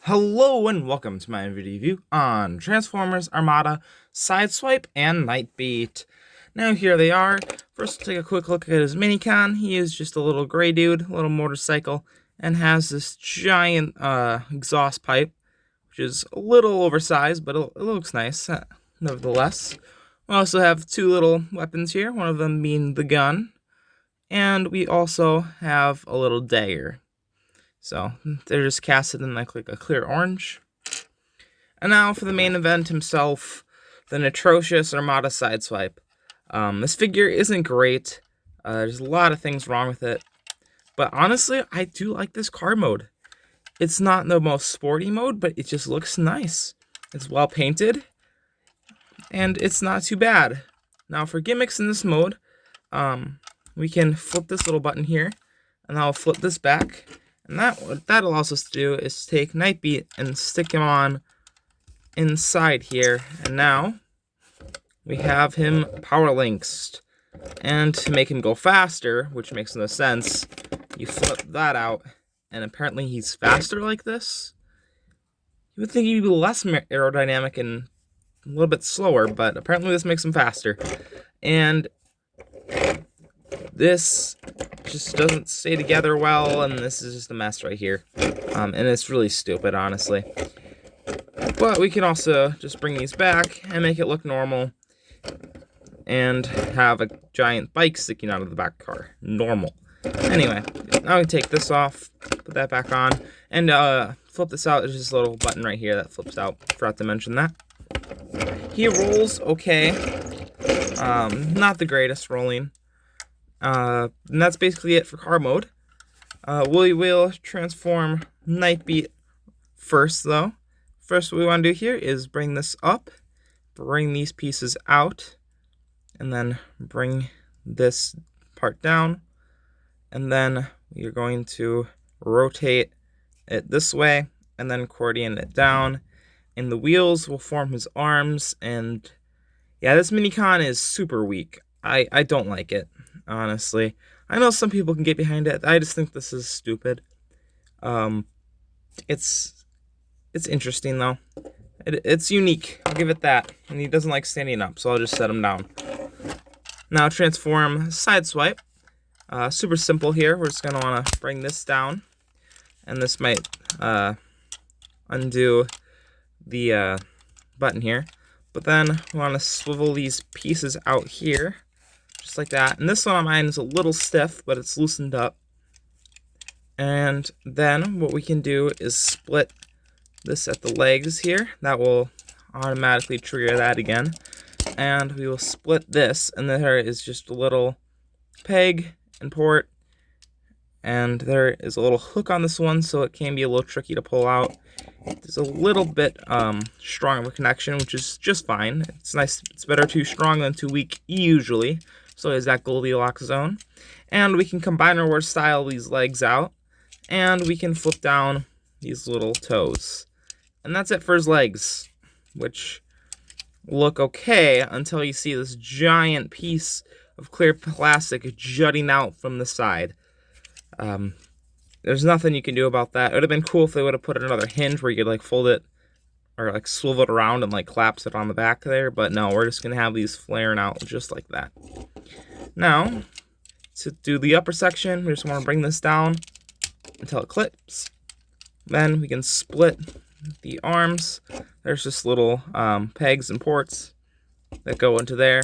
Hello and welcome to my video review on Transformers, Armada, Sideswipe, and Nightbeat. Now here they are. First, we'll take a quick look at his Minicon. He is just a little gray dude, a little motorcycle, and has this giant exhaust pipe, which is a little oversized, but it looks nice nevertheless. We also have two little weapons here, one of them being the gun, and we also have a little dagger. So they're just casted in like a clear orange. And now for the main event himself, the atrocious Armada Sideswipe. This figure isn't great. There's a lot of things wrong with it. But honestly, I do like this car mode. It's not the most sporty mode, but it just looks nice. It's well painted, and it's not too bad. Now for gimmicks in this mode, we can flip this little button here, and I'll flip this back. And what that allows us to do is take Nightbeat and stick him on inside here. And now we have him power links. And to make him go faster, which makes no sense, you flip that out. And apparently he's faster like this. You would think he'd be less aerodynamic and a little bit slower, but apparently this makes him faster. And this just doesn't stay together well, and this is just a mess right here. And it's really stupid, honestly. But we can also just bring these back and make it look normal and have a giant bike sticking out of the back car. Normal. Anyway, now we take this off, put that back on, and flip this out. There's just a little button right here that flips out. Forgot to mention that. He rolls okay. Not the greatest rolling. And that's basically it for car mode. We will transform Nightbeat first, though. First, what we want to do here is bring this up, bring these pieces out, and then bring this part down. And then you're going to rotate it this way, and then accordion it down. And the wheels will form his arms. And yeah, this Minicon is super weak. I don't like it, honestly. I know some people can get behind it. I just think this is stupid. It's interesting, though. It's unique. I'll give it that. And he doesn't like standing up, so I'll just set him down. Now transform Sideswipe. Super simple here. We're just going to want to bring this down. And this might undo the button here. But then we want to swivel these pieces out here. Just like that. And this one on mine is a little stiff, but it's loosened up. And then what we can do is split this at the legs here. That will automatically trigger that again. And we will split this, and there is just a little peg and port. And there is a little hook on this one, so it can be a little tricky to pull out. There's a little bit strong of a connection, which is just fine. It's nice. It's better too strong than too weak usually. So there's that Goldilocks zone. And we can combine or style these legs out. And we can flip down these little toes. And that's it for his legs, which look okay until you see this giant piece of clear plastic jutting out from the side. There's nothing you can do about that. It would have been cool if they would have put another hinge where you could like fold it or like swivel it around and like collapse it on the back there. But no, we're just going to have these flaring out just like that. Now, to do the upper section, we just want to bring this down until it clips. Then we can split the arms. There's just little pegs and ports that go into there.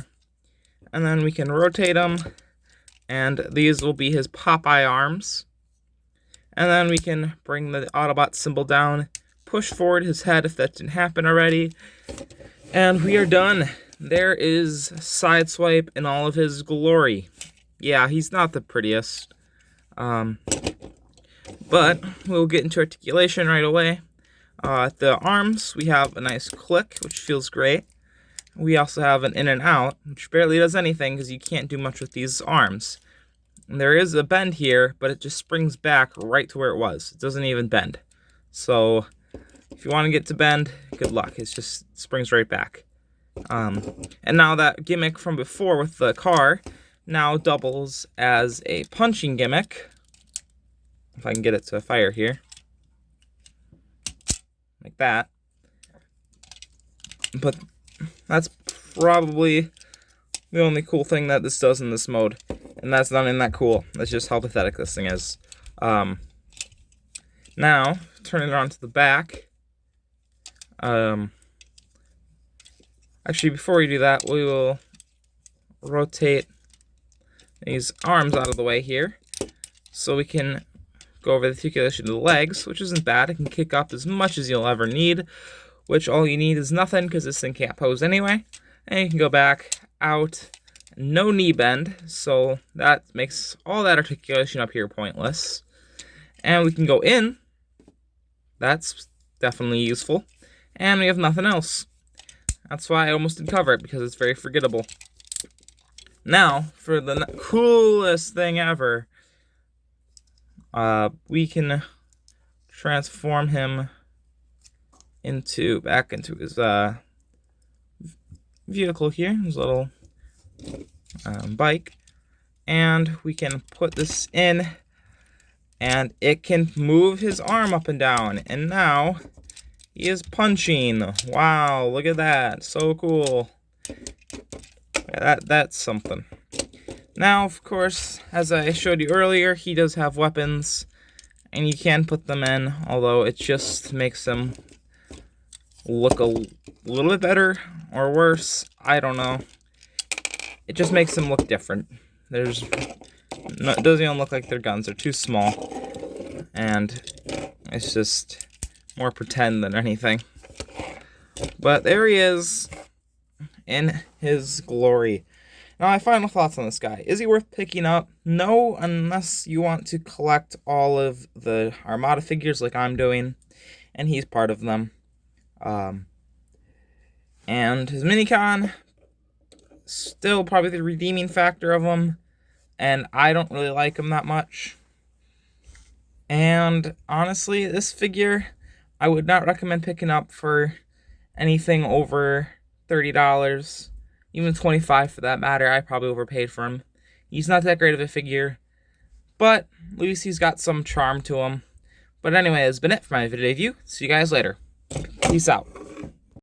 And then we can rotate them. And these will be his Popeye arms. And then we can bring the Autobot symbol down, push forward his head if that didn't happen already. And we are done. There is Sideswipe in all of his glory. Yeah, he's not the prettiest. But we'll get into articulation right away. At the arms, we have a nice click, which feels great. We also have an in and out, which barely does anything because you can't do much with these arms. And there is a bend here, but it just springs back right to where it was. It doesn't even bend. So if you want to get to bend, good luck. It just springs right back. And now that gimmick from before with the car now doubles as a punching gimmick. If I can get it to fire here. that. But that's probably the only cool thing that this does in this mode. And that's not even that cool. That's just how pathetic this thing is. Now, turn it on to the back. Actually, before we do that, we will rotate these arms out of the way here, so we can go over the articulation of the legs, which isn't bad. It can kick up as much as you'll ever need, which all you need is nothing, because this thing can't pose anyway. And you can go back, out, no knee bend, so that makes all that articulation up here pointless. And we can go in. That's definitely useful. And we have nothing else. That's why I almost didn't cover it, because it's very forgettable. Now, for the coolest thing ever, we can transform him back into his vehicle here, his little bike, and we can put this in, and it can move his arm up and down, and now he is punching. Wow, look at that, so cool. That's something. Now, of course, as I showed you earlier, he does have weapons, and you can put them in, although it just makes them look a little bit better or worse. I don't know. It just makes them look different. It doesn't even look like their guns. They're too small, and it's just more pretend than anything. But there he is in his glory. Now, my final thoughts on this guy. Is he worth picking up? No, unless you want to collect all of the Armada figures like I'm doing, and he's part of them. And his Minicon, still probably the redeeming factor of him, and I don't really like him that much. And honestly, this figure, I would not recommend picking up for anything over $30. Even $25 for that matter. I probably overpaid for him. He's not that great of a figure, but at least he's got some charm to him. But anyway, that's been it for my video review. See you guys later. Peace out.